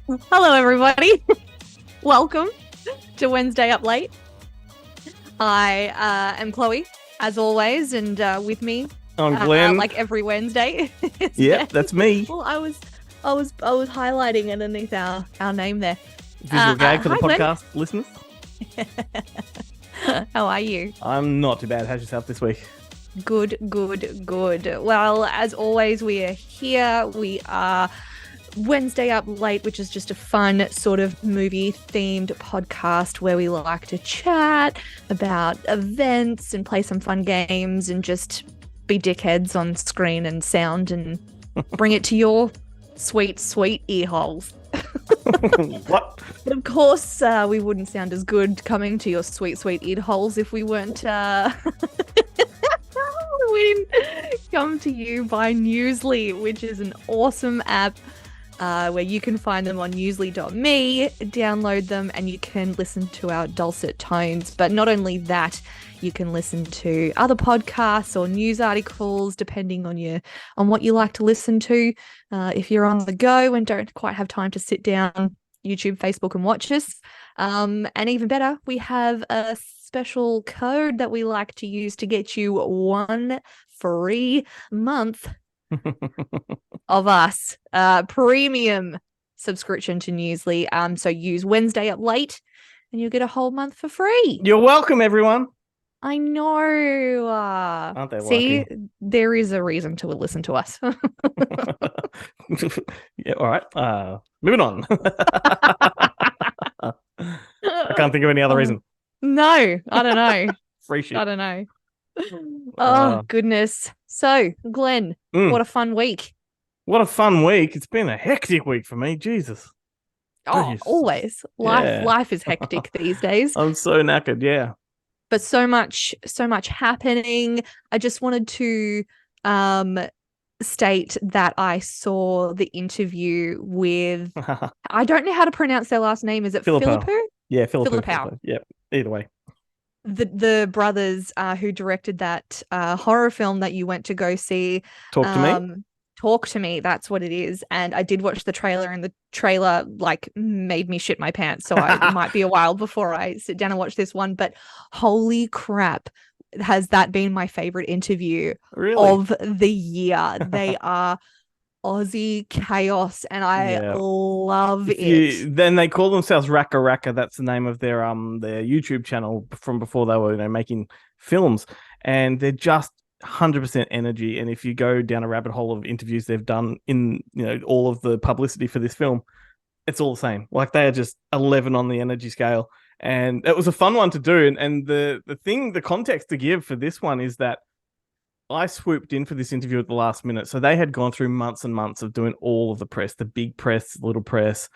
Hello, everybody. Welcome to Wednesday Up Late. I am Chloe, as always, and with me, I'm Glenn. like every Wednesday. Yep, that's me. Well, I was highlighting underneath our name there. Visual gag for the hi, Glenn. podcast listeners. How are you? I'm not too bad. How's yourself this week? Good. Well, as always, we are here. We are Wednesday Up Late, which is just a fun sort of movie-themed podcast where we like to chat about events and play some fun games and just be dickheads on screen and sound and bring it to your sweet, sweet ear holes. What? But of course, we wouldn't sound as good coming to your sweet, sweet ear holes if we weren't... we didn't come to you by Newsly, which is an awesome app where you can find them on newsly.me, download them, and you can listen to our dulcet tones. But not only that, you can listen to other podcasts or news articles, depending on what you like to listen to. If you're on the go and don't quite have time to sit down, YouTube, Facebook, and watch us. And even better, we have a special code that we like to use to get you 1 free month of us, premium subscription to Newsly. So use Wednesday Up Late and you'll get a whole month for free. You're welcome, everyone. I know. Aren't they see, lucky? there is a reason to listen to us. Yeah, all right. Moving on. I can't think of any other reason. No, I don't know. Free shit. I don't know. Oh, goodness. So, Glenn, what a fun week. What a fun week. It's been a hectic week for me. Jesus. Oh, Jeez. always. Life is hectic these days. I'm so knackered, yeah. But so much happening. I just wanted to state that I saw the interview with, I don't know how to pronounce their last name. Is it Philippou? Yeah, Philippou. Philippou. Yep, either way. The brothers who directed that horror film that you went to go see. Talk to me. Talk to me. That's what it is. And I did watch the trailer, and the trailer made me shit my pants. So it might be a while before I sit down and watch this one. But holy crap, has that been my favorite interview of the year? They are Aussie chaos, and I love it. Then they call themselves Raka Raka. That's the name of their YouTube channel from before they were making films, and they're just 100% energy. And if you go down a rabbit hole of interviews they've done in all of the publicity for this film, it's all the same. Like, they are just 11 on the energy scale, and it was a fun one to do. And the context to give for this one is that I swooped in for this interview at the last minute. So they had gone through months and months of doing all of the press, the big press, the little press.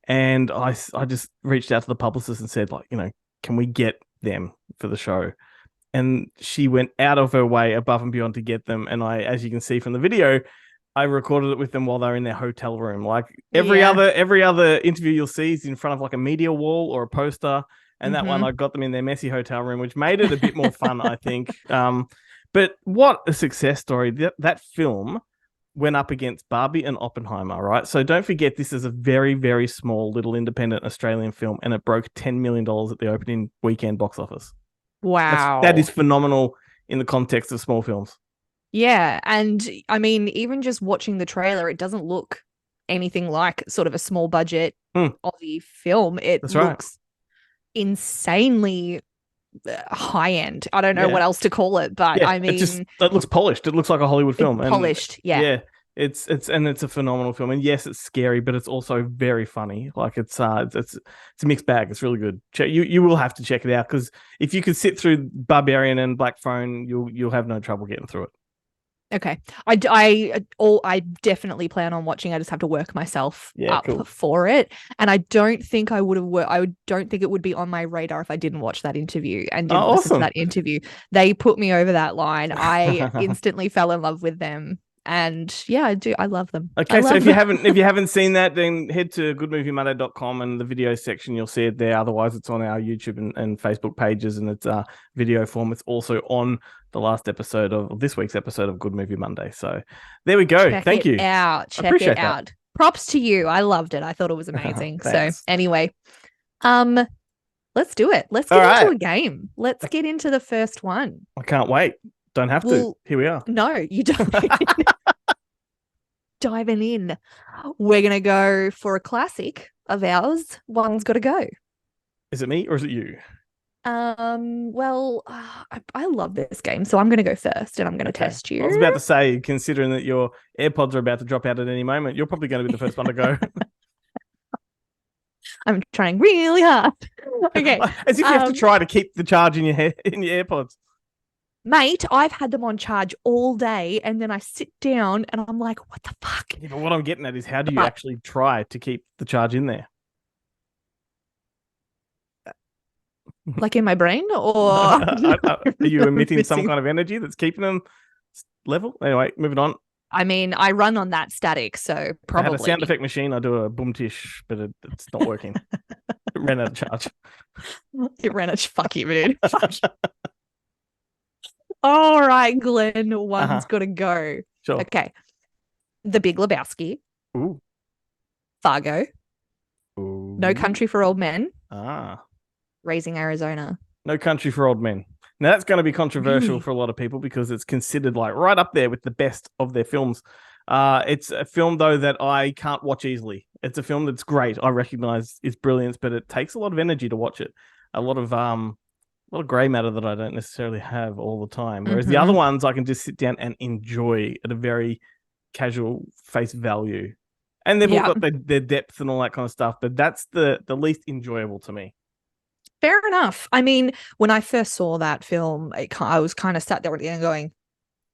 And I just reached out to the publicist and said, can we get them for the show? And she went out of her way above and beyond to get them. And I, as you can see from the video, I recorded it with them while they were in their hotel room. Like every other interview you'll see is in front of a media wall or a poster. And that one, I got them in their messy hotel room, which made it a bit more fun, I think. But what a success story. That film went up against Barbie and Oppenheimer, right? So don't forget, this is a very, very small little independent Australian film, and it broke $10 million at the opening weekend box office. Wow. That is phenomenal in the context of small films. Yeah. And I mean, even just watching the trailer, it doesn't look anything like sort of a small budget Aussie film. That's looks insanely high end. I don't know what else to call it, but I mean, it looks polished. It looks like a Hollywood film. Polished. Yeah. It's a phenomenal film, and yes, it's scary, but it's also very funny. Like it's a mixed bag. It's really good. You will have to check it out, because if you could sit through Barbarian and Black Phone, you'll have no trouble getting through it. Okay. I definitely plan on watching. I just have to work myself up for it. And I don't think I would have I don't think it would be on my radar if I didn't watch that interview and didn't listen to that interview. They put me over that line. I instantly fell in love with them. And yeah, I do. I love them. Okay, so if you haven't seen that, then head to goodmoviemonday.com, and the video section, you'll see it there. Otherwise, it's on our YouTube and Facebook pages, and it's video form. It's also on the last episode of this week's episode of Good Movie Monday. So there we go. Thank you. Check it out. Props to you. I loved it. I thought it was amazing. So Thanks. anyway, um, let's do it. Let's All get into right. a game. Let's get into the first one. I can't wait. Don't have to. Well, Here we are. no, you don't. Diving in. We're gonna go for a classic of ours. One's got to go. Is it me or is it you? Well, I love this game, so I'm gonna go first, and I'm gonna Okay. test I was about you. to say, considering that your AirPods are about to drop out at any moment, you're probably going to be the first one to go. I'm trying really hard. Okay, As if you have to try to keep the charge in your AirPods. mate, I've had them on charge all day, and then I sit down, and I'm like, what the fuck? Yeah, but what I'm getting at is how do you But actually try to keep the charge in there? like in my brain, or Are you emitting some missing? kind of energy that's keeping them level? Anyway, moving on. I mean, I run on that static, so If I had a probably. sound effect machine, I do a boom tish, but it's not working. It ran out of charge. It ran a fuck you, dude. Fuck you. All right, Glenn, one's got to go. Sure. Okay, The Big Lebowski, Ooh. Fargo, Ooh. No Country for Old Men, Ah. Raising Arizona. No Country for Old Men. Now that's going to be controversial Really? for a lot of people because it's considered like right up there with the best of their films. It's a film though that I can't watch easily. It's a film that's great. I recognize its brilliance, but it takes a lot of energy to watch it. A lot of grey matter that I don't necessarily have all the time. Whereas the other ones I can just sit down and enjoy at a very casual face value. And they've all got their depth and all that kind of stuff, but that's the least enjoyable to me. Fair enough. I mean, when I first saw that film, I was kind of sat there at the end going,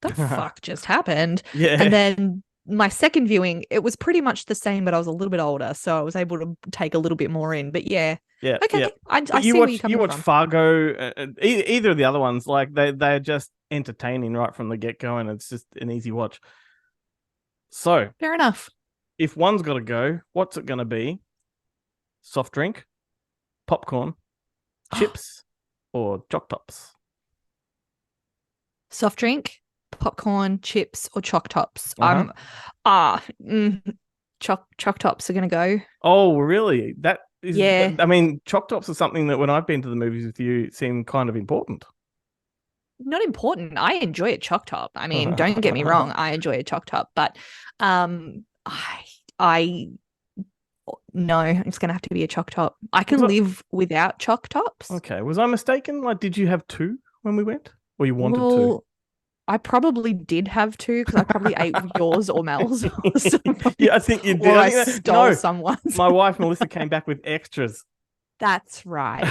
the fuck just happened? Yeah. And then my second viewing, it was pretty much the same, but I was a little bit older, so I was able to take a little bit more in. But yeah. Yeah. Okay. Yeah. I see where you're coming you watch from. Fargo, either of the other ones, like they're just entertaining right from the get go, and it's just an easy watch. So Fair enough. if one's got to go, what's it going to be? Soft drink, popcorn, chips, or choc tops? Soft drink, popcorn, chips, or choc tops. Choc tops are gonna go. Oh, really? That is. Yeah. I mean, choc tops are something that when I've been to the movies with you seem kind of important. Not important. I enjoy a choc top. I mean, don't get me wrong, I enjoy a choc top, but I no, it's gonna have to be a choc top. I can live without choc tops. Okay. Was I mistaken? Like, did you have two when we went? Or you wanted Well, I probably did have two because I probably ate yours or Mel's. Yeah, I think you did. Or I I think stole someone's. My wife Melissa came back with extras. That's right.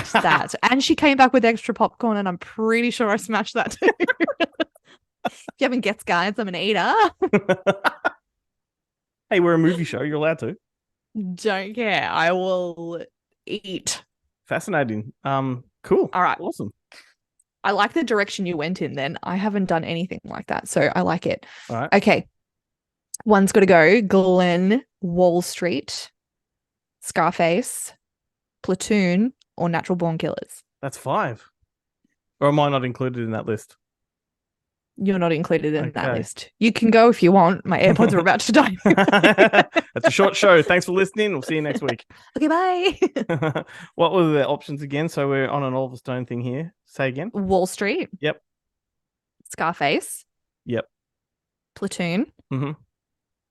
And she came back with extra popcorn, and I'm pretty sure I smashed that too. If you haven't guessed, guys, I'm an eater. Hey, we're a movie show. You're allowed to. Don't care. I will eat. Fascinating. Cool. All right. Awesome. I like the direction you went in then. I haven't done anything like that, so I like it. All right. Okay. One's got to go. Glenn, Wall Street, Scarface, Platoon, or Natural Born Killers. That's 5. Or am I not included in that list? You're not included in that list. You can go if you want. My AirPods are about to die. That's a short show. Thanks for listening. We'll see you next week. Okay, bye. What were the options again? So we're on an Oliver Stone thing here. Say again. Wall Street. Yep. Scarface. Yep. Platoon. Mm-hmm.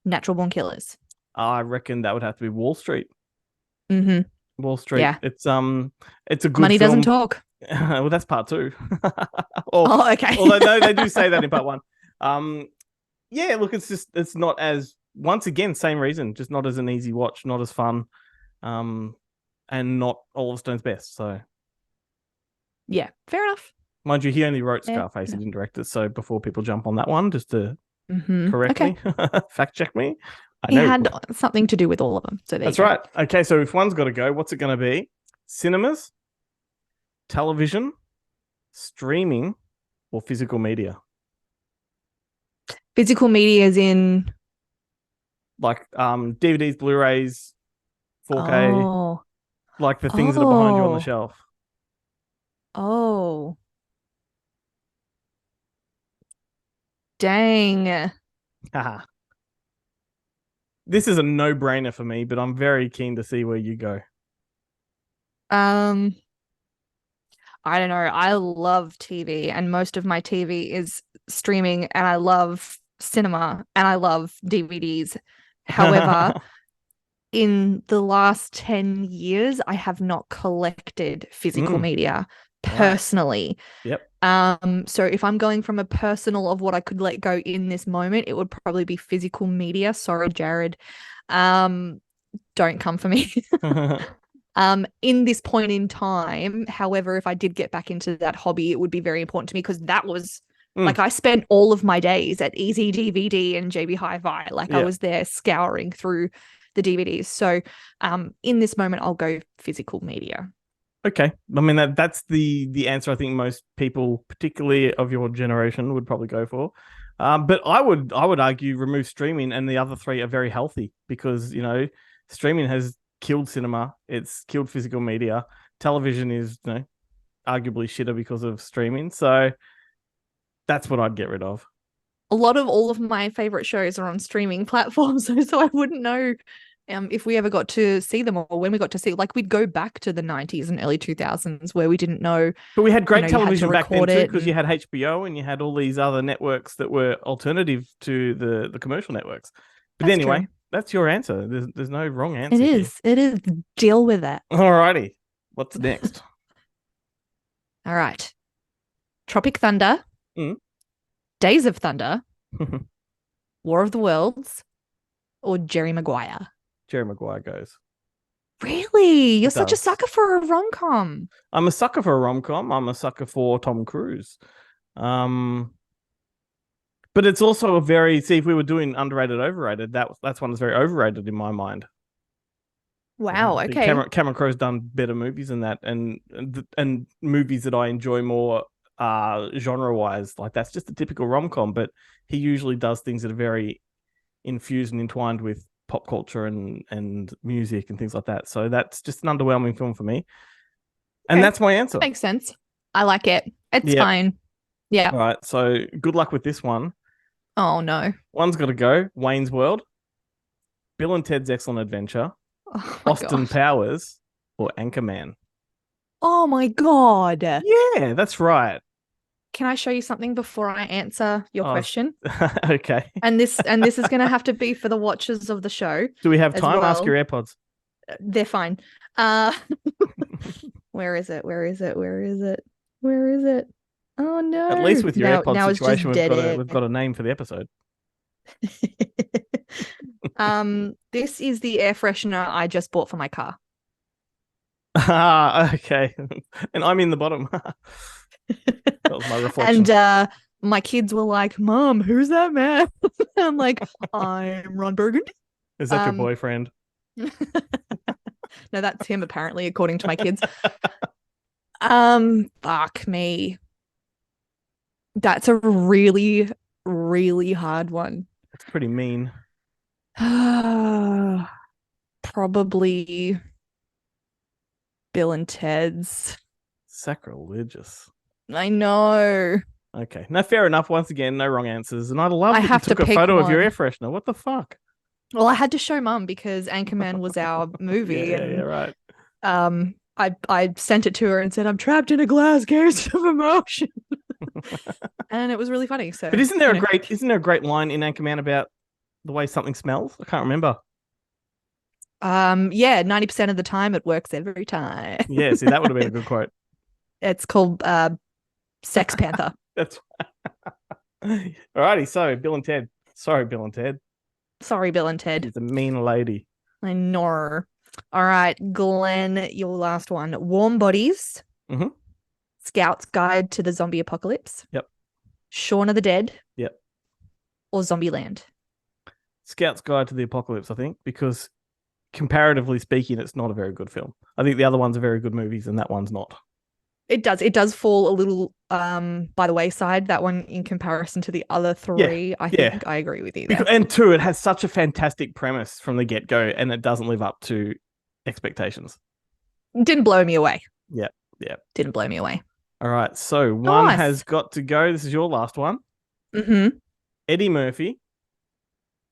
Natural Born Killers. I reckon that would have to be Wall Street. Mm-hmm. Wall Street. Yeah. It's a good Money film. doesn't talk. Well, that's part 2. Okay. Although no, they do say that in part 1. Yeah, look, it's not as, once again, same reason, just not as an easy watch, not as fun, and not Oliver Stone's best. So yeah, fair enough. mind you, he only wrote Scarface, he didn't direct it. So before people jump on that one, just to correct me, fact check me. He had something to do with all of them. So that's right. Okay, so if one's got to go, what's it going to be? Cinemas, television, streaming, or physical media? Physical media is in like DVDs, Blu-rays, 4K, like the things that are behind you on the shelf. Oh. Dang. Haha. This is a no-brainer for me, but I'm very keen to see where you go. Um, I don't know. I love TV, and most of my TV is streaming, and I love cinema, and I love DVDs. However, in the last 10 years, I have not collected physical Mm, media right. personally. Yep. So if I'm going from a personal of what I could let go in this moment, it would probably be physical media. Sorry, Jared. Um, don't come for me. In this point in time, however, if I did get back into that hobby, it would be very important to me because that was Mm, like I spent all of my days at Easy DVD and JB Hi-Fi. Like I yeah. was there scouring through the DVDs. So in this moment, I'll go physical media. Okay. I mean that's the answer I think most people, particularly of your generation, would probably go for. But I would argue remove streaming, and the other three are very healthy because streaming has killed cinema. It's killed physical media. Television is arguably shitter because of streaming. So that's what I'd get rid of. A lot of all of my favorite shows are on streaming platforms, so I wouldn't know if we ever got to see them or when we got to see. Like we'd go back to the 90s and early 2000s where we didn't know, But we had great you had to television back then record too, it, because you and had HBO and you had all these other networks that were alternative to the commercial networks. But that's anyway, true. that's your answer. There's no wrong It answer here. is. It is. Deal with it. Alrighty. What's next? All right. Tropic Thunder, Mm. Days of Thunder, War of the Worlds, or Jerry Maguire. Jerry Maguire goes. Really? You're It such a does. sucker for a rom-com. I'm a sucker for a rom com. I'm a sucker for Tom Cruise. Um, but it's also a very see if we were doing underrated, overrated. That's one that's very overrated in my mind. Wow, I think okay. Cameron Crowe's done better movies than that, and movies that I enjoy more genre wise. Like that's just a typical rom com, but he usually does things that are very infused and entwined with pop culture and music and things like that. So that's just an underwhelming film for me, and Okay. that's my answer. Makes sense. I like it. It's Yep. fine. Yeah. All right. So good luck with this one. Oh no. One's got to go. Wayne's World, Bill and Ted's Excellent Adventure, Oh my Austin God. Powers, or Anchorman. Oh my God. Yeah, that's right. Can I show you something before I answer your Oh, question? okay. And this is going to have to be for the watchers of the show Do we have as time? Ask well. your AirPods. They're fine. Uh where is it? Where is it? Where is it? Where is it? Oh At least no. with your Now AirPods it's situation, just we've dead got a air. we've got a name for the episode. This is the air freshener I just bought for my car. Ah, okay. And I'm in the bottom. That was my And reflection. my kids were like, "Mom, who's that man?" I'm like, "I'm Ron Burgundy." Is that your Um, boyfriend? no, that's him apparently, according to my kids. Fuck me. That's a really, really hard one. It's pretty mean. Probably Bill and Ted's. Sacrilegious. I know. Okay. No, fair enough. Once again, no wrong answers. And I love I that you have to took a pick photo of your air one. freshener. What the fuck? Well, I had to show Mum because Anchorman was our Yeah, movie, yeah, yeah, and right. I sent it to her and said, "I'm trapped in a glass case of emotion," and it was really funny. So, But isn't there a great line in Anchorman about the way something smells? I can't remember. yeah, 90% of the time it works every time. Yeah, see, that would have been a good quote. It's called Sex Panther. That's alrighty. So Bill and Ted. Sorry, Bill and Ted. Sorry, Bill and Ted. She's a mean lady. I know. All right, Glenn, your last one. Warm Bodies, Mm-hmm. Scout's Guide to the Zombie Apocalypse, Yep. Shaun of the Dead, Yep. or Zombieland. Scout's Guide to the Apocalypse, I think, because comparatively speaking, it's not a very good film. I think the other ones are very good movies, and that one's not. It does fall a little by the wayside, that one, in comparison to the other Yeah, three. I yeah. think I agree with you Because, there. and two, it has such a fantastic premise from the get go, and it doesn't live up to expectations. Didn't blow me away. Yeah, yeah. Didn't blow me away. All right, so one has Nice. got to go. This is your last one. Mm-hmm. Eddie Murphy,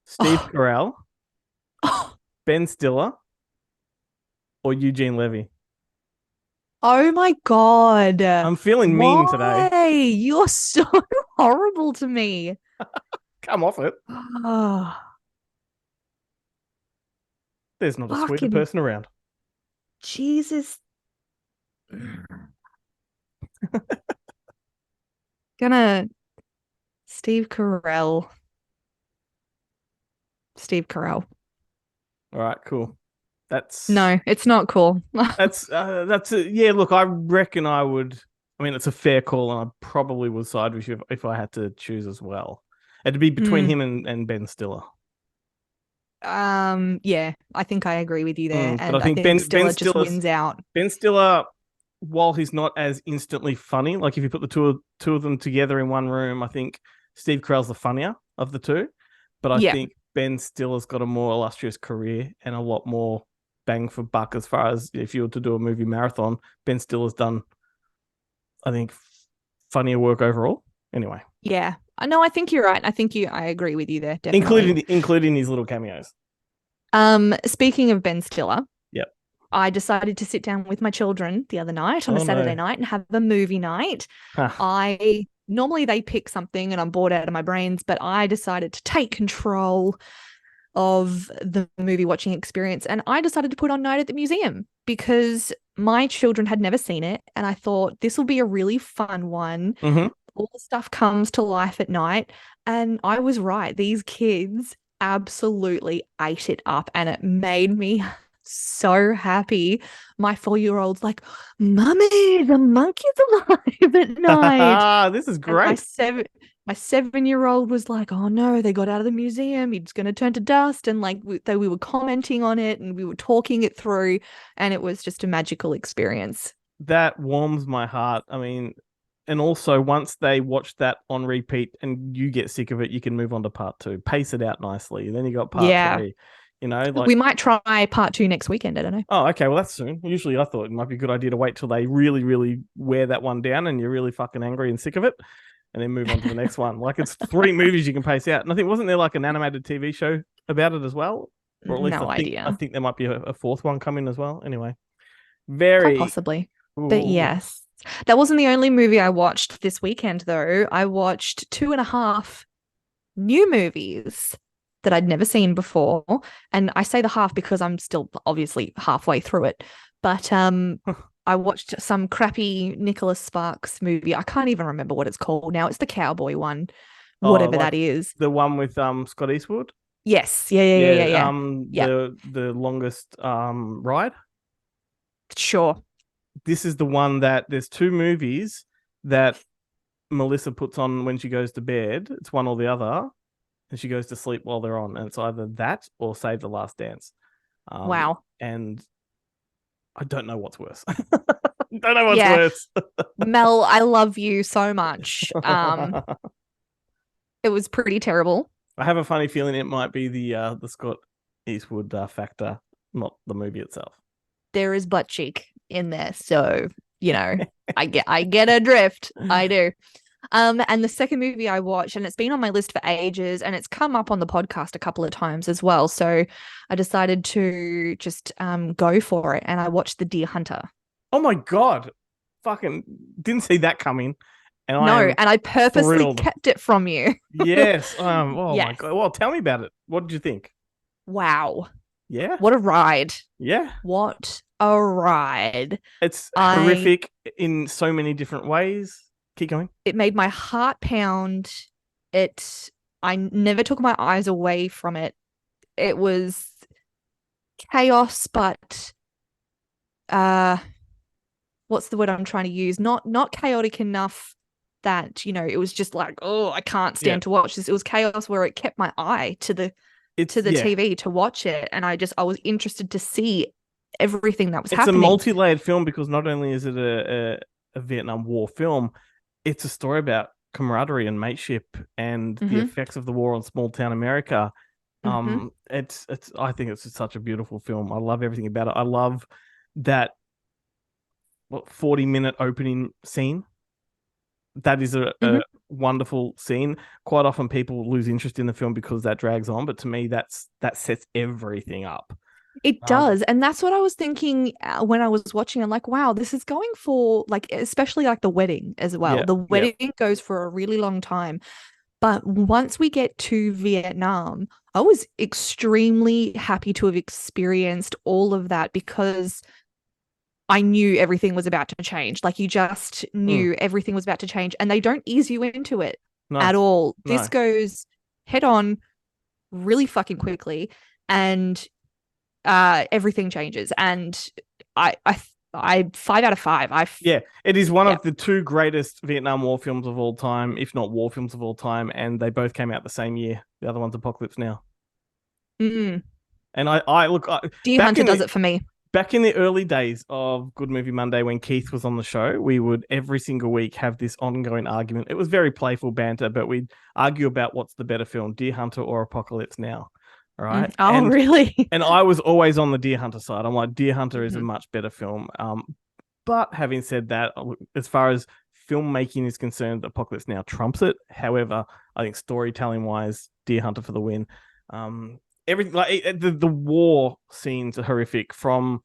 Steve Oh, Carell, Ben Stiller or Eugene Levy? Oh my God. I'm feeling mean today. Why? You're so horrible to me. Come off it. Oh, There's not a sweeter fucking person around. Jesus. Gonna Steve Carell. Steve Carell. All right, cool. That's No, it's not cool. yeah. Look, I reckon I would. I mean, it's a fair call, and I probably would side with you if I had to choose as well. It'd be between Mm, him and Ben Stiller. yeah, I think I agree with you there, But I and I think think Stiller just wins out. Ben Stiller, while he's not as instantly funny, like if you put the two of them together in one room, I think Steve Carell's the funnier of the two. But I Yeah, think Ben Stiller's got a more illustrious career and a lot more bang for buck as far as if you were to do a movie marathon. Ben Stiller's done, I think, funnier work overall. Anyway, yeah. I know. I think you're right. I agree with you there, definitely. including his little cameos. Speaking of Ben Stiller, Yep. I decided to sit down with my children the other night on a Oh Saturday no. night and have a movie night. Huh. I normally they pick something and I'm bored out of my brains, but I decided to take control of the movie watching experience and I decided to put on Night at the Museum because my children had never seen it and I thought this will be a really fun one. Mm-hmm. All the stuff comes to life at night. And I was right. These kids absolutely ate it up and it made me so happy. My 4-year-old's like, Mummy, the monkey's alive at night. This is And great. my 7-year-old was like, oh no, they got out of the museum. It's going to turn to dust. And like we were commenting on it and we were talking it through. And it was just a magical experience. That warms my heart. I mean, and also once they watch that on repeat and you get sick of it, you can move on to part two. Pace it out nicely. Then you got part Yeah. three. You know, like We might try part 2 next weekend. I don't know. oh, okay, well that's soon. Usually I thought it might be a good idea to wait till they really, really wear that one down and you're really fucking angry and sick of it, and then move on to the next one. Like it's 3 movies you can pace out. And I think wasn't there like an animated TV show about it as well? Or at least No I idea. think there might be a fourth one coming as well. Anyway, Quite very possibly. But ooh. yes. That wasn't the only movie I watched this weekend, though. I watched 2.5 new movies that I'd never seen before. And I say the half because I'm still obviously halfway through it. But I watched some crappy Nicholas Sparks movie. I can't even remember what it's called now. It's the cowboy one, Oh, whatever like that is. the one with Scott Eastwood. Yes. Yeah, yeah, yeah, Yeah, yeah, yeah. Yeah. the longest ride. Sure. This is the one that there's 2 movies that Melissa puts on when she goes to bed. It's one or the other, and she goes to sleep while they're on. And it's either that or Save the Last Dance. Wow. And I don't know what's worse. Don't know what's Yeah. worse. Mel, I love you so much. It was pretty terrible. I have a funny feeling it might be the Scott Eastwood factor, not the movie itself. There is butt cheek in there, so I get a drift. I do. And the second movie I watched, and it's been on my list for ages, and it's come up on the podcast a couple of times as well. So I decided to just go for it, and I watched The Deer Hunter. Oh my god, fucking didn't see that coming, and I No, am and I purposely thrilled. kept it from you. Yes. Oh my Yes. god. Well, tell me about it. What did you think? Wow. Yeah. What a ride. Yeah. What a ride. It's I horrific in so many different ways. Keep going. It made my heart pound. I never took my eyes away from it. It was chaos, but what's the word I'm trying to use? Not chaotic enough that, it was just like, oh, I can't Yeah. stand to watch this. It was chaos where it kept my eye to the Yeah. TV to watch it. And I was interested to see everything that was It's happening. a multi-layered film because not only is it a Vietnam War film, it's a story about camaraderie and mateship and the effects of the war on small town America. It's I think it's such a beautiful film. I love everything about it. I love that 40-minute opening scene. That is a wonderful scene. Quite often people lose interest in the film because that drags on, but to me that sets everything up. It does. And that's what I was thinking when I was watching. I'm like, wow, this is going for like, especially like the wedding as well. Yeah, The yeah. wedding goes for a really long time. But once we get to Vietnam, I was extremely happy to have experienced all of that because I knew everything was about to change. Like you just Mm, knew everything was about to change, and they don't ease you into it no, at all. This no. goes head on really fucking quickly, and everything changes. And I 5 out of 5. Yeah, it is one Yeah. of the two greatest Vietnam War films of all time, if not war films of all time, and they both came out the same year. The other one's Apocalypse Now. Mm. And I look Deer back Hunter in does the it for me. back in the early days of Good Movie Monday when Keith was on the show, we would every single week have this ongoing argument. It was very playful banter, but we'd argue about what's the better film, Deer Hunter or Apocalypse Now. All right. Oh, really? And I was always on the Deer Hunter side. I'm like, Deer Hunter is a Mhm. much better film. But having said that, as far as filmmaking is concerned, Apocalypse Now trumps it. However, I think storytelling wise, Deer Hunter for the win. Everything like the war scenes are horrific. From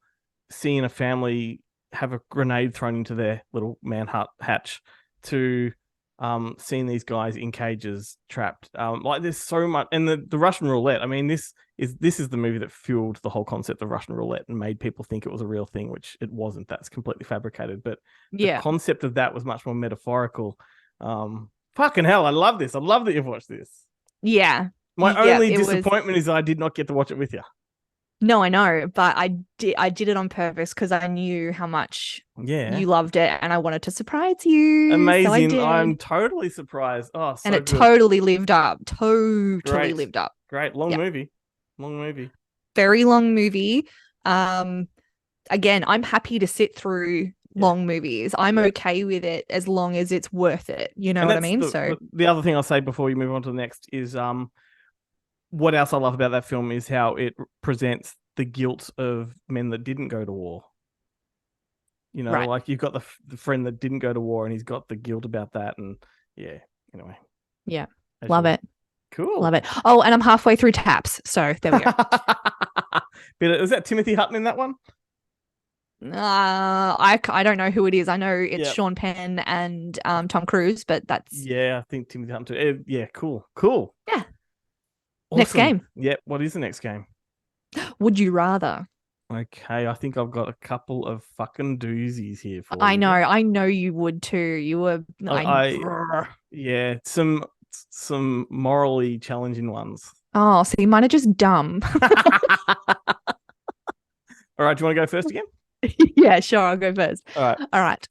seeing a family have a grenade thrown into their little man hatch to seeing these guys in cages trapped. Like there's so much, and the Russian roulette. I mean, this is the movie that fueled the whole concept of Russian roulette and made people think it was a real thing, which it wasn't. That's completely fabricated. But the Yeah. concept of that was much more metaphorical. Fucking hell, I love this. I love that you've watched this. Yeah. My Yeah. only It was. disappointment is I did not get to watch it with you. No, I know, but I did it on purpose because I knew how much Yeah. you loved it and I wanted to surprise you. So I Amazing. I'm did. totally surprised. Oh, And so it good. totally lived up. Totally Great. lived up. Great. Long Yeah. movie. Long movie. Very long movie. Um, Again, I'm happy to sit through Yeah. long movies. I'm Yeah. okay with it as long as it's worth it. You know And what I that's mean? the, So, the the other thing I'll say before you move on to the next is what else I love about that film is how it presents the guilt of men that didn't go to war. You know, right. like you've got the friend that didn't go to war and he's got the guilt about that. And yeah, anyway, Yeah. as you Love were. it. Love Cool. it. Oh, and I'm halfway through Taps. So there we go. But was that Timothy Hutton in that one? I don't know who it is. I know it's Yeah. Sean Penn and Tom Cruise, but that's Yeah, I think Timothy Hutton too. Yeah, cool. Cool. yeah. Next Awesome. game. Yep. What is the next game? Would you rather? Okay, I think I've got a couple of fucking doozies here for I know. you. I know you would too. You were Yeah, some morally challenging ones. Oh, see, mine are just dumb. All right, do you want to go first again? Yeah, sure. I'll go first. All right. All right.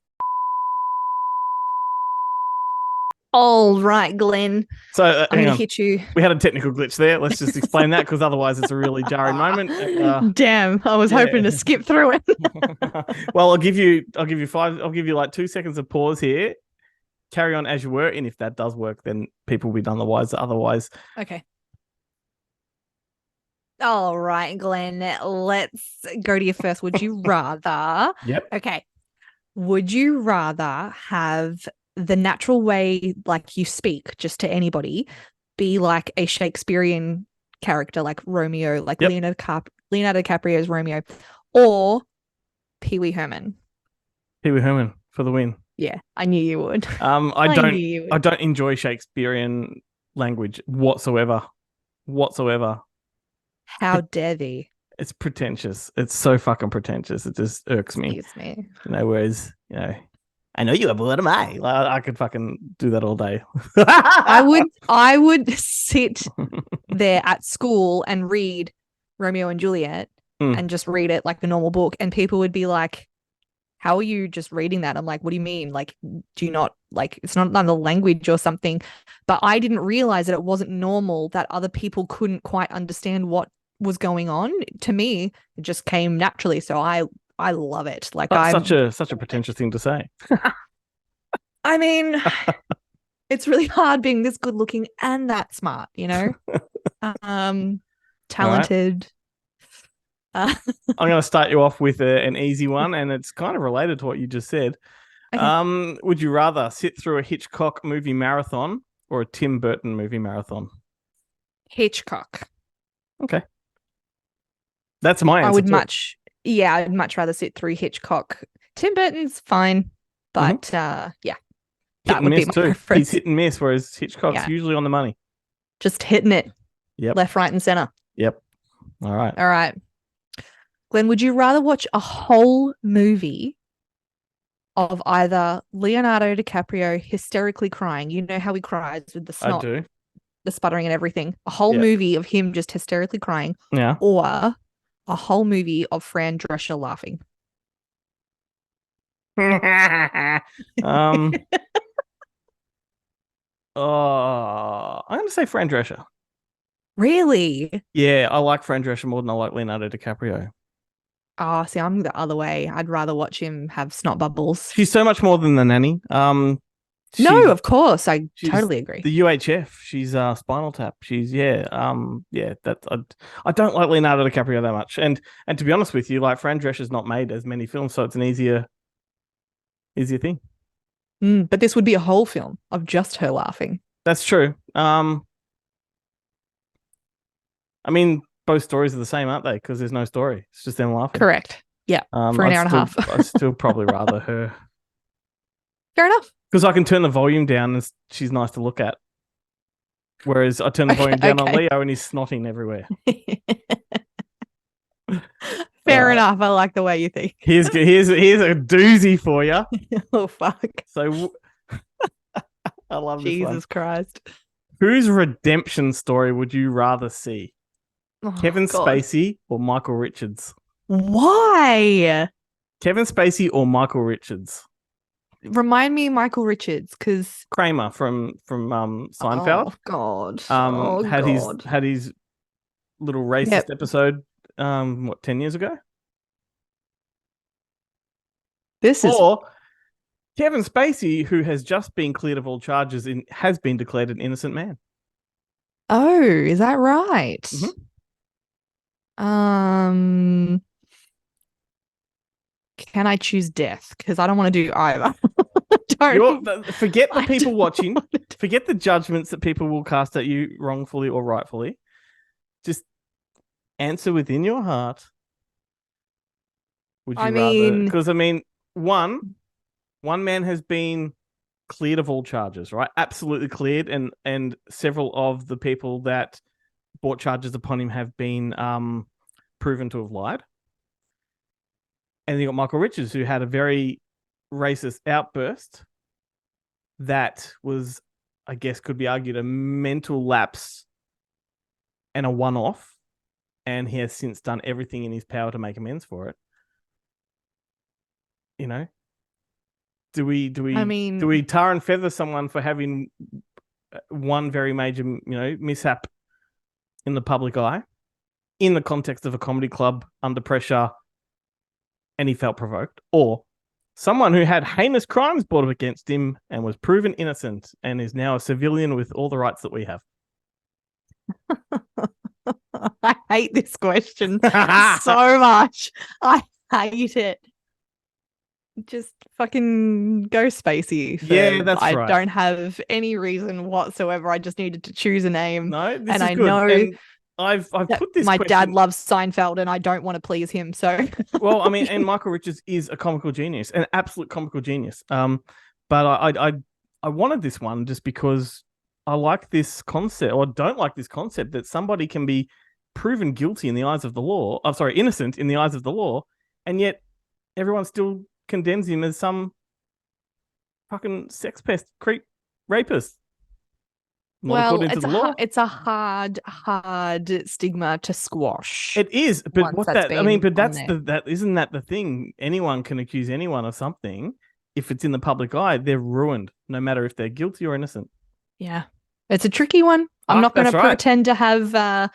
All right, Glenn. So I'm hang going to on. hit you. We had a technical glitch there. Let's just explain that because otherwise it's a really jarring moment. Damn, I was hoping to Yeah. skip through it. Well, I'll give you like 2 seconds of pause here. Carry on as you were, and if that does work, then people will be none the wiser. Otherwise, Okay. All right, Glenn. Let's go to your first. Would you rather? yep. Okay. Would you rather have the natural way, like you speak just to anybody, be like a Shakespearean character, like Romeo, like Yep. Leonardo DiCaprio's Romeo, or Pee Wee Herman? Pee Wee Herman for the win. Yeah, I knew you would. I I don't knew you I would. don't enjoy Shakespearean language whatsoever. Whatsoever. How dare thee? It's pretentious. It's so fucking pretentious. It just irks me. Excuse me. Whereas, I know you are, but what am I? Like, I could fucking do that all day. I would sit there at school and read Romeo and Juliet and just read it like a normal book, and people would be like, how are you just reading that? I'm like, what do you mean? Like, do you not like it's not another language or something? But I didn't realize that it wasn't normal that other people couldn't quite understand what was going on. To me, it just came naturally. So I love it. Like That's such a pretentious thing to say. I mean, it's really hard being this good looking and that smart, talented. I'm going to start you off with an easy one, and it's kind of related to what you just said. Okay. Would you rather sit through a Hitchcock movie marathon or a Tim Burton movie marathon? Hitchcock. Okay. That's my I answer would too. yeah, I'd much rather sit through Hitchcock. Tim Burton's fine, Hmm. but yeah, Hit that and would be miss my too. He's preference. hit and miss, whereas Hitchcock's Yeah, usually on the money. just hitting it Yep. left, right, and center. Yep. All right. All right. Glenn, would you rather watch a whole movie of either Leonardo DiCaprio hysterically crying? You know how he cries with the I snot, do. the sputtering, and everything. A whole Yeah. movie of him just hysterically crying, Yeah. or a whole movie of Fran Drescher laughing. um. I'm gonna say Fran Drescher. Really? Yeah, I like Fran Drescher more than I like Leonardo DiCaprio. Oh, see, I'm the other way. I'd rather watch him have snot bubbles. She's so much more than the nanny. No, She's of course. I she's totally agree. the UHF. She's Spinal Tap. She's yeah. That I don't like Leonardo DiCaprio that much. And to be honest with you, like Fran Drescher's not made as many films, so it's an easier thing. But this would be a whole film of just her laughing. That's true. I mean, both stories are the same, aren't they? Because there's no story. It's just them laughing. Correct. Yeah, for an hour and a half. I'd still probably rather her Fair enough. because I can turn the volume down and she's nice to look at. Whereas I turn the volume down on Okay. Leo and he's snotting everywhere. Fair enough. I like the way you think. Here's a doozy for you. Oh, fuck. So I love this one. Jesus Christ. Whose redemption story would you rather see? Oh, Kevin God. Spacey or Michael Richards? Why? Kevin Spacey or Michael Richards? Remind me, Michael Richards, because Kramer from Seinfeld. oh God, oh Had God. his little racist Yep. episode 10 years ago? This is Or Kevin Spacey, who has just been cleared of all charges and has been declared an innocent man. oh, is that right? Mhm. Can I choose death? Because I don't want to do either. Don't Forget the I people don't watching. wanna do- Forget the judgments that people will cast at you wrongfully or rightfully. Just answer within your heart. Would you I rather? mean, Because I mean, one man has been cleared of all charges, right? Absolutely cleared, and several of the people that brought charges upon him have been proven to have lied. And you got Michael Richards, who had a very racist outburst that was, I guess, could be argued a mental lapse and a one-off, and he has since done everything in his power to make amends for it. You know, do we tar and feather someone for having one very major, mishap in the public eye in the context of a comedy club under pressure and he felt provoked, or someone who had heinous crimes brought up against him and was proven innocent and is now a civilian with all the rights that we have? I hate this question so much. I hate it. Just fucking go Spacey. Yeah, that's I right. don't have any reason whatsoever. I just needed to choose a name. No, this and is I good. know And I've put this my question. dad loves Seinfeld and I don't want to please him. So Well, I mean, and Michael Richards is a comical genius, an absolute comical genius. But I wanted this one just because I like this concept, or don't like this concept that somebody can be proven guilty in the eyes of the law. I'm sorry, innocent in the eyes of the law, and yet everyone still condemns him as some fucking sex pest, creep, rapist. Not well, according to the law. it's a hard stigma to squash. It is, but once what that's that I mean, been but on that's there. that isn't that the thing? Anyone can accuse anyone of something. If it's in the public eye, they're ruined, no matter if they're guilty or innocent. Yeah. It's a tricky one. I'm not going to pretend to have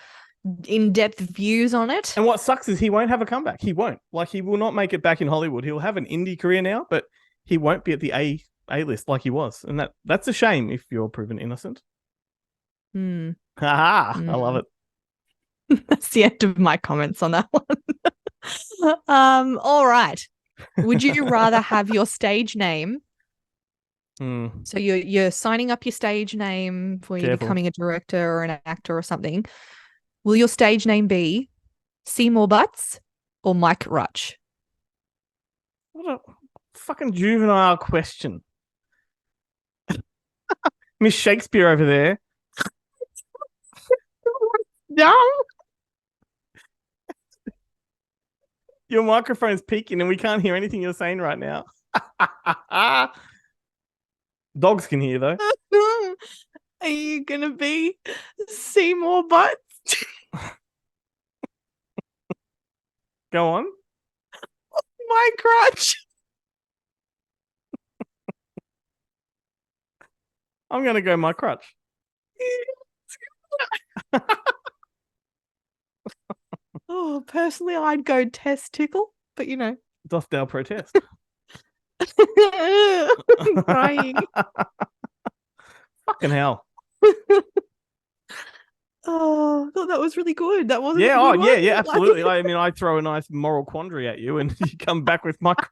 in-depth views on it. And what sucks is he won't have a comeback. He won't. Like, he will not make it back in Hollywood. He'll have an indie career now, but he won't be at the A list like he was. And that's a shame if you're proven innocent. Hmm. Ha! I love it. That's the end of my comments on that one. All right. Would you rather have your stage name? So you're signing up your stage name for you becoming a director or an actor or something. Will your stage name be Seymour Butts or Mike Rutch? What a fucking juvenile question. Miss Shakespeare over there. Dumb. Your microphone's peaking and we can't hear anything you're saying right now. Dogs can hear, though. Are you going to be Seymour Butts? Go on. Mike Rutch. I'm going to go my crutch. Oh, personally, I'd go testicle, but you know. Doth thou protest? I'm crying. Fucking hell. Oh, I thought that was really good. That wasn't Yeah, a good one. yeah, absolutely. I mean, I throw a nice moral quandary at you and you come back with my crutch.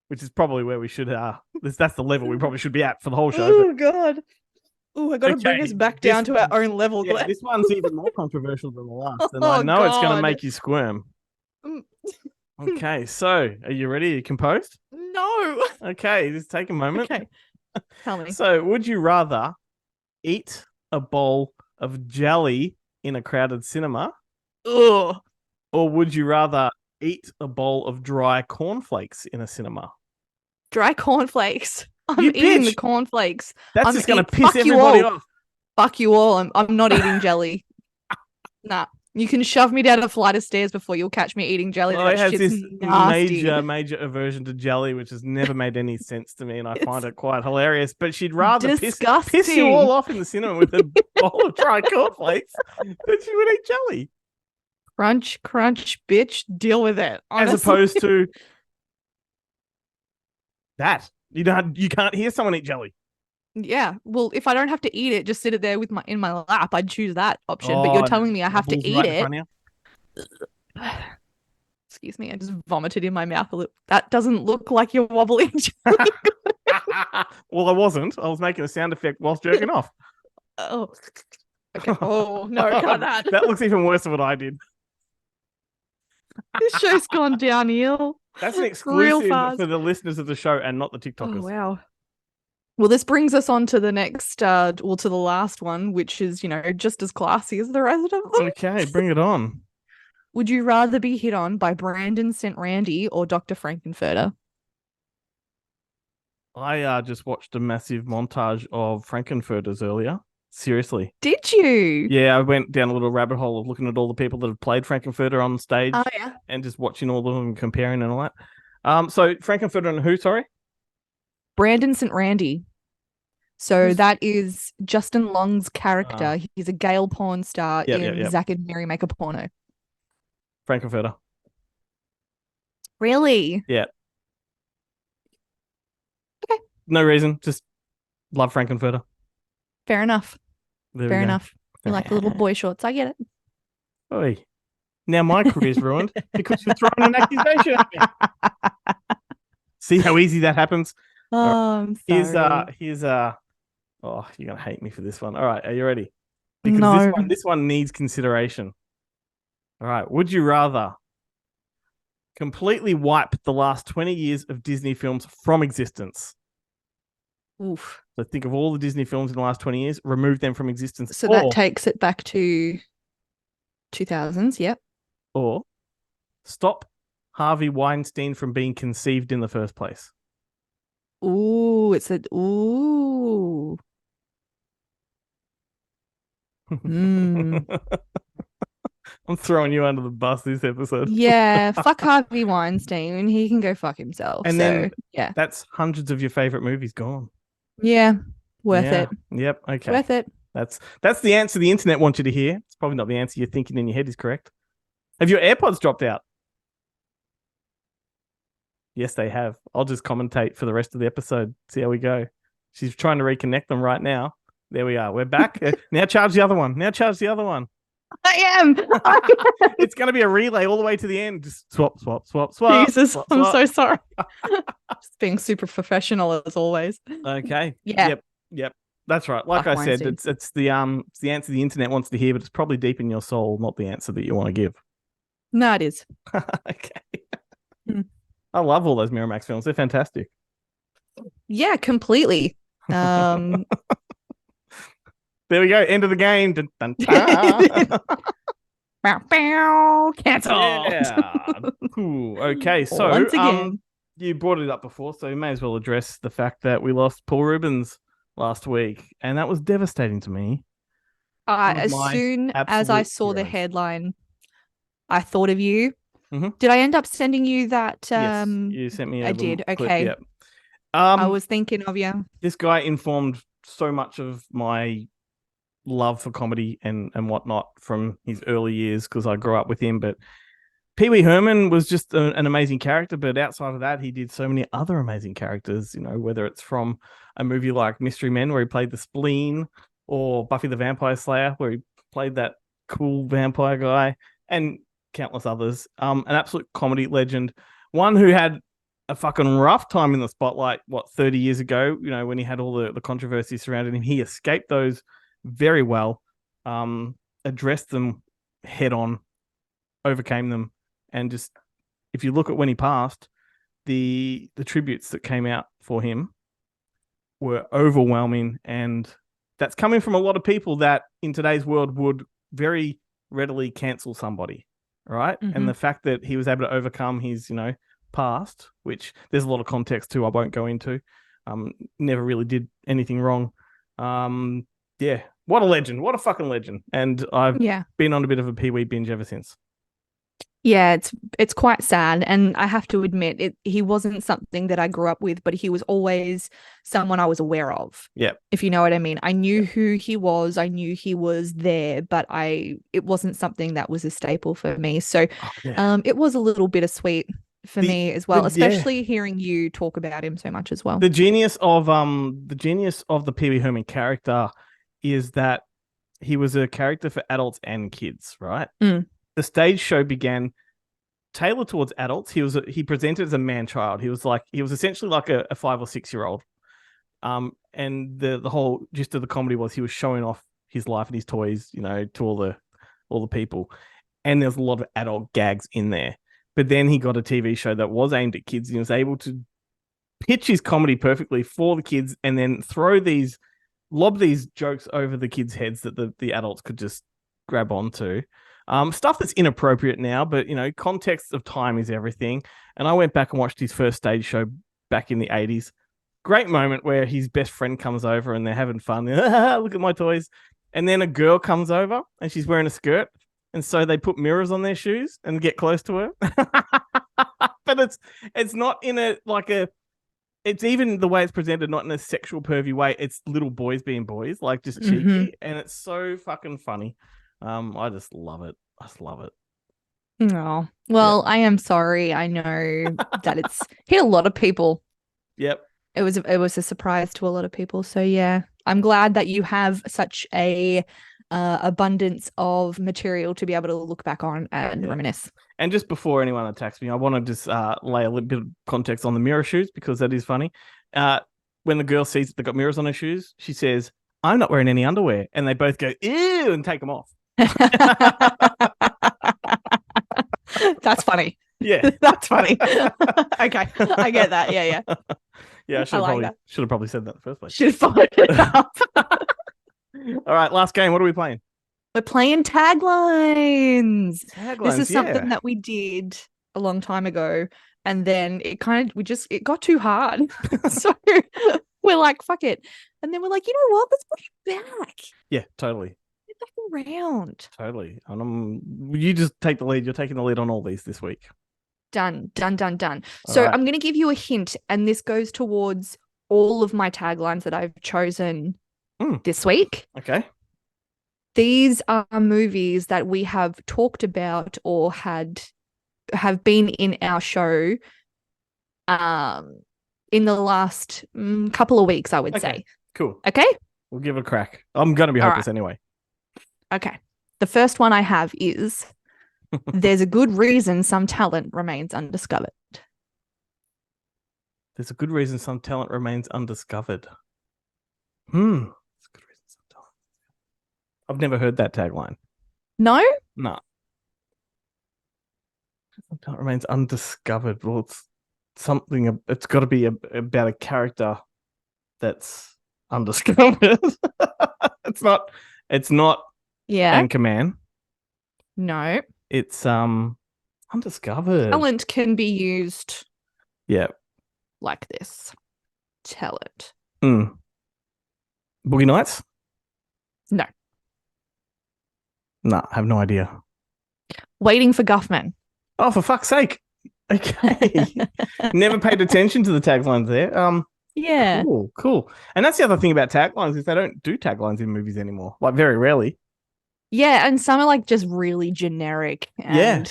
Which is probably where we should that's the level we probably should be at for the whole show. Oh God. Oh, I got to bring us back down to our own level. Yeah, this one's even more controversial than the last, and Oh, I know it's going to God. make you squirm. Okay, so are you ready? Are you composed? No. Okay, just take a moment. Okay. Tell me. So, would you rather eat a bowl of jelly in a crowded cinema, Ugh. or would you rather eat a bowl of dry cornflakes in a cinema? Dry cornflakes. I'm You eating the bitch. cornflakes. That's just going to piss everybody off. Fuck you all. I'm not eating jelly. Nah. You can shove me down a flight of stairs before you'll catch me eating jelly. Well, That it has shit's this nasty. major aversion to jelly, which has never made any sense to me, and I find it quite hilarious. But she'd rather piss you all off in the cinema with a bowl of dry cornflakes than she would eat jelly. Crunch, crunch, bitch. Deal with it. Honestly. As opposed to that. You can't hear someone eat jelly. Yeah. Well, if I don't have to eat it, just sit it there in my lap, I'd choose that option. But you're telling me I have to eat it. Excuse me, I just vomited in my mouth a little. That doesn't look like you're wobbling jelly. Well, I wasn't. I was making a sound effect whilst jerking off. Oh. Okay. Oh, no, cut that. That looks even worse than what I did. This show's gone downhill. That's an exclusive for the listeners of the show and not the TikTokers. Oh, wow. Well, this brings us on to the next, to the last one, which is, just as classy as the rest of them. Okay, bring it on. Would you rather be hit on by Brandon St. Randy or Dr. Frankenfurter? I just watched a massive montage of Frankenfurters earlier. Seriously. Did you? Yeah, I went down a little rabbit hole of looking at all the people that have played Frankenfurter on stage. Oh, yeah. And just watching all of them, comparing and all that. So Frankenfurter and who, sorry? Brandon St. Randy. So that is Justin Long's character. He's a Gale porn star in Zack and Mary Make a Porno. Frankenfurter. Really? Yeah. Okay. No reason. Just love Frankenfurter. Fair enough. Fair enough. You like the little boy shorts. I get it. Oi. Now my career's ruined because you're throwing an accusation at me. See how easy that happens? Oh, I'm sorry. Here's oh, you're going to hate me for this one. All right. Are you ready? Because no. this one needs consideration. All right. Would you rather completely wipe the last 20 years of Disney films from existence? Oof. So think of all the Disney films in the last 20 years, remove them from existence. So that takes it back to 2000s. Yep. Or stop Harvey Weinstein from being conceived in the first place. Ooh, it said, ooh. I'm throwing you under the bus this episode. Yeah, fuck Harvey Weinstein. He can go fuck himself. And then, yeah, that's hundreds of your favorite movies gone. Yeah, worth it. Yep. Okay. Worth it. That's the answer the internet wants you to hear. It's probably not the answer you're thinking in your head is correct. Have your AirPods dropped out? Yes, they have. I'll just commentate for the rest of the episode. See how we go. She's trying to reconnect them right now. There we are. We're back. Now charge the other one. I am. It's going to be a relay all the way to the end. Just swap. Jesus, swap. I'm so sorry. Just being super professional as always. Okay. Yeah. Yep. That's right. Like Fuck I said, Weinstein. it's the answer the internet wants to hear, but it's probably deep in your soul, not the answer that you want to give. No, it is. Okay. Hmm. I love all those Miramax films. They're fantastic. Yeah, completely. Um, There we go. End of the game. Dun, dun, dun. bow, bow, cancelled. Yeah. Cool. Okay. So, Once again, you brought it up before, so you may as well address the fact that we lost Paul Rubens last week, and that was devastating to me. One of as my soon as I absolute saw the heroes. headline, I thought of you. Hmm. Did I end up sending you that? Yes, you sent me a I little did. clip. Okay. Yeah. I Um, was thinking of you. this guy informed so much of my love for comedy and whatnot from his early years because I grew up with him. But Pee Wee Herman was just an amazing character. But outside of that, he did so many other amazing characters. You know, whether it's from a movie like Mystery Men where he played the spleen, or Buffy the Vampire Slayer where he played that cool vampire guy, and countless others. An absolute comedy legend. One who had a fucking rough time in the spotlight, 30 years ago, when he had all the controversy surrounding him. He escaped those very well, addressed them head on, overcame them, and just, if you look at when he passed, the tributes that came out for him were overwhelming, and that's coming from a lot of people that in today's world would very readily cancel somebody, right? And Mm-hmm. the fact that he was able to overcome his, past, which there's a lot of context to, I won't go into. Never really did anything wrong. Yeah, what a legend! What a fucking legend! And I've Yeah. been on a bit of a Pee Wee binge ever since. Yeah, it's quite sad, and I have to admit, he wasn't something that I grew up with, but he was always someone I was aware of. Yeah, If you know what I mean. I knew yeah. who he was, I knew he was there, but it wasn't something that was a staple for me. So, Oh, yeah. it was a little bittersweet for The me as the well, yeah. especially hearing you talk about him so much as well. The genius of the Pee Wee Herman character is that he was a character for adults and kids, right? Mm. The stage show began tailored towards adults. He presented as a man child. He was essentially like a 5 or 6 year old. And the whole gist of the comedy was he was showing off his life and his toys, to all the people. And there's a lot of adult gags in there. But then he got a TV show that was aimed at kids, and he was able to pitch his comedy perfectly for the kids, and then lob these jokes over the kids' heads that the adults could just grab onto. Stuff that's inappropriate now, but context of time is everything. And I went back and watched his first stage show back in the 80s. Great moment where his best friend comes over and they're having fun. Look at my toys. And then a girl comes over and she's wearing a skirt. And so they put mirrors on their shoes and get close to her. But it's not in it's even the way it's presented, not in a sexual pervy way. It's little boys being boys, like just Mm-hmm. cheeky, and it's so fucking funny. I just love it. I just love it. Oh, Yep. well, I am sorry. I know that it's hit a lot of people. Yep. It was a surprise to a lot of people. So yeah, I'm glad that you have such a abundance of material to be able to look back on and Yeah. reminisce. And just before anyone attacks me, I want to just lay a little bit of context on the mirror shoes because that is funny. When the girl sees that they've got mirrors on her shoes, she says, "I'm not wearing any underwear," and they both go, "Ew," and take them off. That's funny. Yeah. That's funny. Okay, I get that. Yeah, yeah. Yeah, I like that. should have probably said that in the first place. Should have followed it up. All right, last game. What are we playing? We're playing taglines. This Taglines, is something yeah. that we did a long time ago, and then it got too hard. So we're like, fuck it. And then we're like, you know what? Let's put it back. Yeah, totally. Get back around. Totally. And you just take the lead. You're taking the lead on all these this week. Done, done, done, done. All So right. I'm going to give you a hint, and this goes towards all of my taglines that I've chosen this week. Okay. These are movies that we have talked about or have been in our show in the last couple of weeks, I would say. Cool. Okay? We'll give it a crack. I'm going to be hopeless anyway. Okay. The first one I have is there's a good reason some talent remains undiscovered. There's a good reason some talent remains undiscovered. It's I've never heard that tagline. No? No. It remains undiscovered. Well, it's something. It's got to be about a character that's undiscovered. it's not. It's not Yeah. Anchorman. No. It's undiscovered. Talent can be used Yeah. like this. Talent. Mm. Boogie Nights? No. No, I have no idea. Waiting for Guffman. Oh, for fuck's sake. Okay. Never paid attention to the taglines there. Yeah. Cool. And that's the other thing about taglines is they don't do taglines in movies anymore. Like very rarely. Yeah, and some are like just really generic Yeah.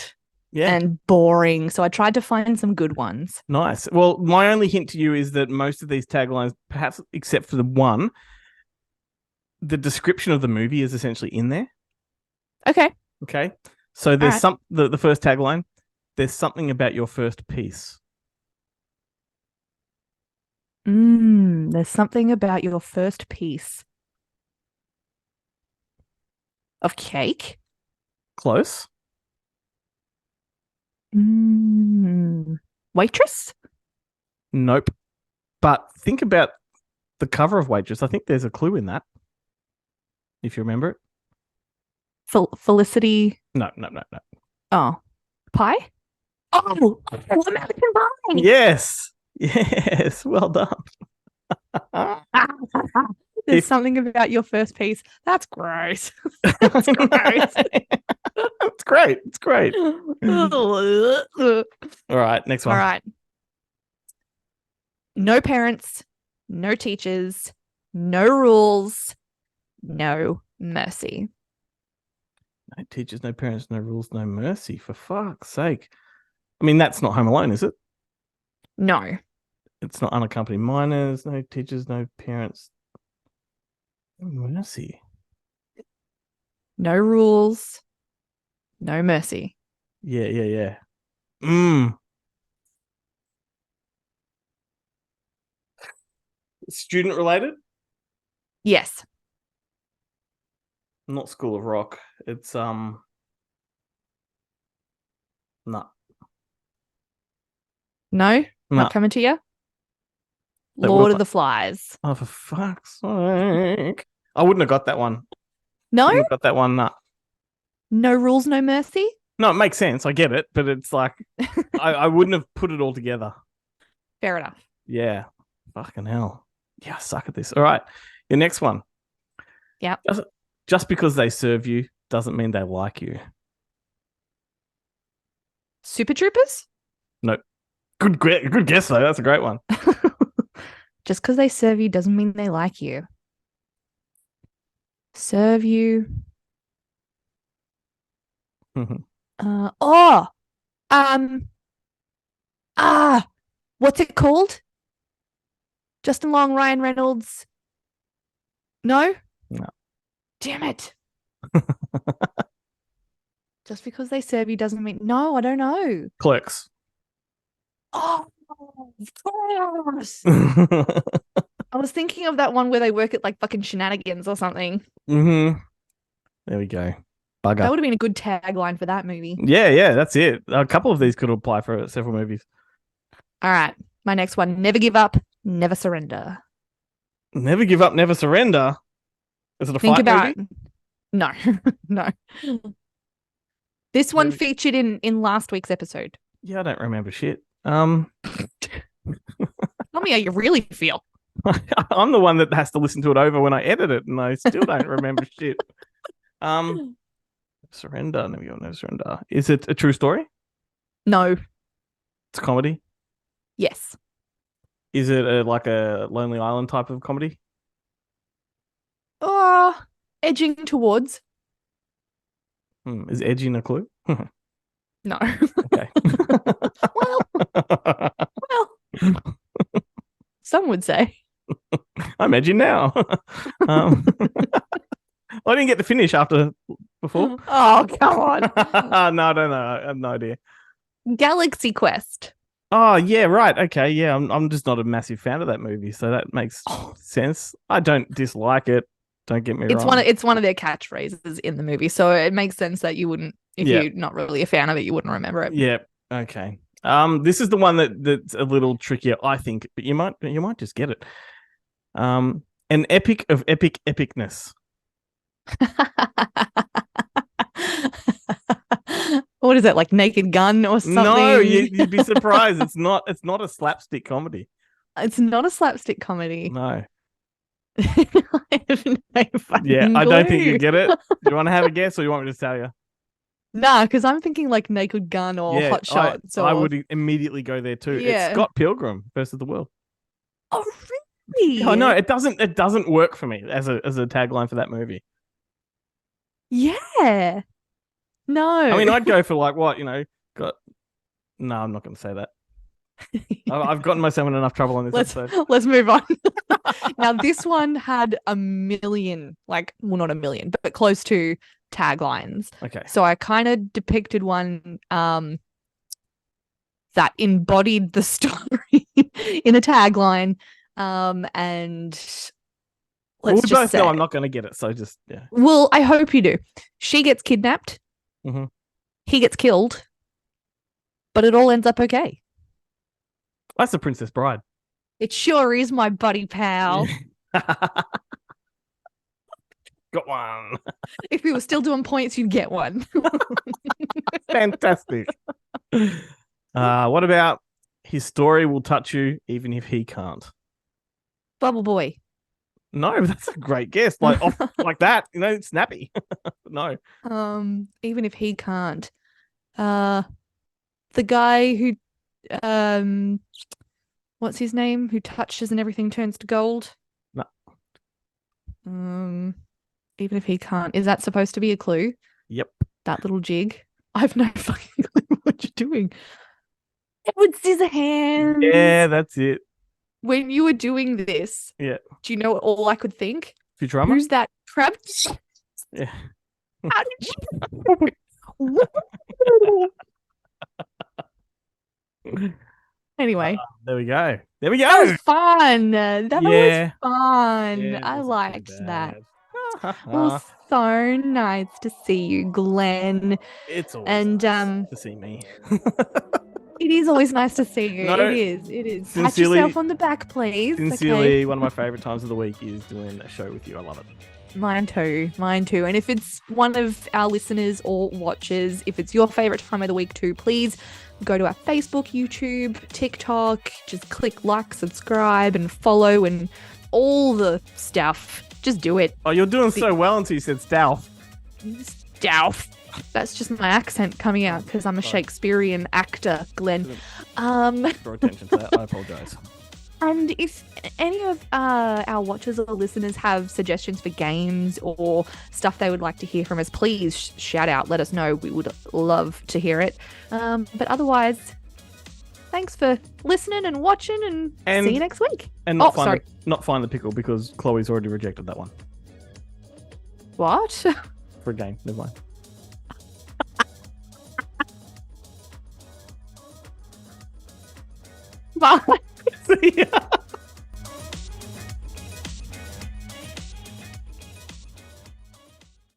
and boring. So I tried to find some good ones. Nice. Well, my only hint to you is that most of these taglines, perhaps except for the one, the description of the movie is essentially in there. Okay. Okay. So there's right. the first tagline, there's something about your first piece. There's something about your first piece of cake. Close. Waitress? Nope. But think about the cover of Waitress. I think there's a clue in that. If you remember it. Felicity. No. Oh. Pie? Oh, American Pie. Yes. Well done. There's something about your first piece. That's gross. That's gross. It's great. It's great. All right, next one. All right. No parents, no teachers, no rules, no mercy. No teachers, no parents, no rules, no mercy. For fuck's sake. I mean, that's not Home Alone, is it? No. It's not Unaccompanied Minors, no teachers, no parents. No mercy. No rules, no mercy. Yeah. Student related? Yes. Not School of Rock. It's no. No? Not coming to you? Lord of the Flies. Oh, for fuck's sake. I wouldn't have got that one. No? Wouldn't have got that one, nah. No rules, no mercy? No, it makes sense. I get it, but it's like I wouldn't have put it all together. Fair enough. Yeah. Fucking hell. Yeah, I suck at this. All right. Your next one. Yeah. Just because they serve you doesn't mean they like you. Super Troopers? No. Good guess, though. That's a great one. Just because they serve you doesn't mean they like you. Serve you. What's it called? Justin Long, Ryan Reynolds. No? No. Damn it. Just because they serve you doesn't mean. No, I don't know. Clerks. Oh, of course. I was thinking of that one where they work at like fucking shenanigans or something. Mm-hmm. There we go. Bugger. That would have been a good tagline for that movie. Yeah, that's it. A couple of these could apply for several movies. All right. My next one. Never give up, never surrender. Never give up, never surrender. Is it a Think fight about movie? No. No. This one featured in last week's episode. Yeah, I don't remember shit. Tell me how you really feel. I'm the one that has to listen to it over when I edit it, and I still don't remember shit. Surrender. Never surrender. Is it a true story? No. It's a comedy. Yes. Is it like a Lonely Island type of comedy? Edging towards. Is edging a clue? No. Okay. well, some would say. I'm edging now. I didn't get to finish before. Oh, come on. No, I don't know. I have no idea. Galaxy Quest. Oh, yeah, right. Okay, yeah. I'm just not a massive fan of that movie, so that makes sense. I don't dislike it. Don't get me It's wrong. it's one of their catchphrases in the movie, so it makes sense that you wouldn't, if Yeah. you're not really a fan of it, you wouldn't remember it. Yeah. Okay. This is the one that's a little trickier, I think, but you might just get it. An epic of epic epicness. What is it, like Naked Gun or something? No, you'd be surprised. It's not. It's not a slapstick comedy. It's not a slapstick comedy. No. I have no Yeah, fucking I don't think clue. you get it. Do you want to have a guess, or you want me to tell you? Nah, because I'm thinking like Naked Gun or Yeah, Hot Shots. I Or would immediately go there too. It's yeah. Scott Pilgrim versus the World. Oh really? Oh no, it doesn't work for me as a tagline for that movie. Yeah. No. I mean, I'd go for like what, got. No, I'm not going to say that. I've gotten myself in enough trouble on this episode. Let's move on. Now, this one had a million, like, well, not a million, but close to taglines. Okay. So I kind of depicted one that embodied the story in a tagline. And let's we just both say, know I'm not going to get it, so just yeah. well, I hope you do. She gets kidnapped. Mm-hmm. He gets killed, but it all ends up okay. That's The Princess Bride. It sure is, my buddy pal. Got one. If we were still doing points, you'd get one. Fantastic. What about his story will touch you even if he can't? Bubble Boy. No, that's a great guess. Like off like that, snappy. No. Even if he can't. The guy who what's his name? Who touches and everything turns to gold? No. Even if he can't. Is that supposed to be a clue? Yep. That little jig? I've no fucking clue what you're doing. Edward Scissorhands. Yeah, that's it. When you were doing this, yeah, do you know what all I could think? Futurama? Who's that crab? Yeah. How did you? Anyway, there we go. There we go. that was fun. That was fun. Yeah, I liked that. bad. Well, so nice to see you, Glenn. It's always And nice to see me. it is always nice to see you. No, it is. Pat yourself on the back, please. Sincerely, okay? one of my favorite times of the week is doing a show with you. I love it. Mine too. And if it's one of our listeners or watchers, if it's your favorite time of the week too, please go to our Facebook, YouTube, TikTok. Just click like, subscribe, and follow, and all the stuff. Just do it. Oh, you're doing so well until you said stealth. Stealth. That's just my accent coming out because I'm a Shakespearean actor, Glenn. Draw attention to that. I apologize. And if any of our watchers or listeners have suggestions for games or stuff they would like to hear from us, please shout out. Let us know. We would love to hear it. But otherwise, thanks for listening and watching, and see you next week. And not find the pickle because Chloe's already rejected that one. What? For a game. Never mind. Bye. See ya.